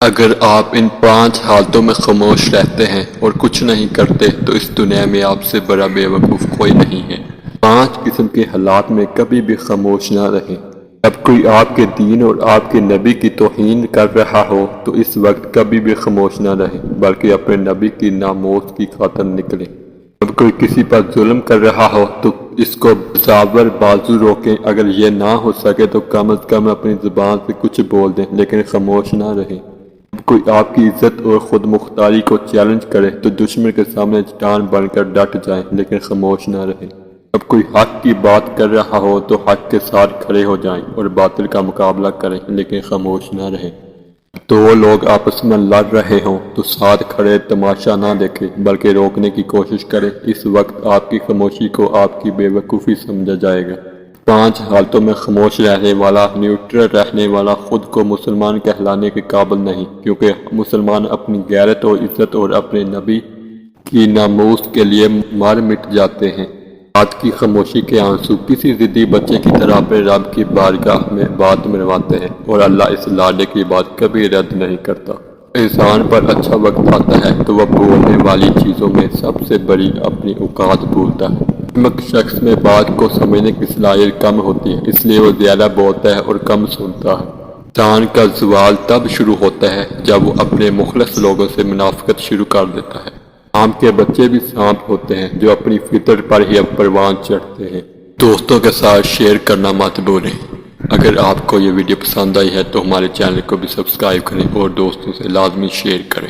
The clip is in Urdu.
اگر آپ ان 5 حالتوں میں خاموش رہتے ہیں اور کچھ نہیں کرتے تو اس دنیا میں آپ سے بڑا بے وقوف کوئی نہیں ہے۔ 5 قسم کے حالات میں کبھی بھی خاموش نہ رہیں۔ جب کوئی آپ کے دین اور آپ کے نبی کی توہین کر رہا ہو تو اس وقت کبھی بھی خاموش نہ رہیں بلکہ اپنے نبی کی ناموس کی خاطر نکلیں۔ جب کوئی کسی پر ظلم کر رہا ہو تو اس کو بزاور بازو روکیں، اگر یہ نہ ہو سکے تو کم از کم اپنی زبان سے کچھ بول دیں لیکن خاموش نہ رہیں۔ جب کوئی آپ کی عزت اور خود مختاری کو چیلنج کرے تو دشمن کے سامنے چٹان بن کر ڈٹ جائیں لیکن خاموش نہ رہیں۔ جب کوئی حق کی بات کر رہا ہو تو حق کے ساتھ کھڑے ہو جائیں اور باطل کا مقابلہ کریں لیکن خاموش نہ رہیں۔ دو لوگ آپس میں لڑ رہے ہوں تو ساتھ کھڑے تماشا نہ دیکھیں بلکہ روکنے کی کوشش کریں، اس وقت آپ کی خاموشی کو آپ کی بے وقوفی سمجھا جائے گا۔ 5 حالتوں میں خاموش رہنے والا، نیوٹرل رہنے والا خود کو مسلمان کہلانے کے قابل نہیں، کیونکہ مسلمان اپنی غیرت اور عزت اور اپنے نبی کی ناموس کے لیے مر مٹ جاتے ہیں۔ رات کی خاموشی کے آنسو کسی ضدی بچے کی طرح اپنے رب کی بارگاہ میں بات منواتے ہیں اور اللہ اس لاڈے کی بات کبھی رد نہیں کرتا۔ انسان پر اچھا وقت آتا ہے تو وہ بولنے والی چیزوں میں سب سے بڑی اپنی اوقات بھولتا ہے۔ احمق شخص میں بات کو سمجھنے کی صلاحیت کم ہوتی ہے، اس لیے وہ زیادہ بولتا ہے اور کم سنتا ہے۔ انسان کا زوال تب شروع ہوتا ہے جب وہ اپنے مخلص لوگوں سے منافقت شروع کر دیتا ہے۔ سانپ کے بچے بھی سانپ ہوتے ہیں جو اپنی فطر پر ہی اب پروان چڑھتے ہیں۔ دوستوں کے ساتھ شیئر کرنا مت بھولیں۔ اگر آپ کو یہ ویڈیو پسند آئی ہے تو ہمارے چینل کو بھی سبسکرائب کریں اور دوستوں سے لازمی شیئر کریں۔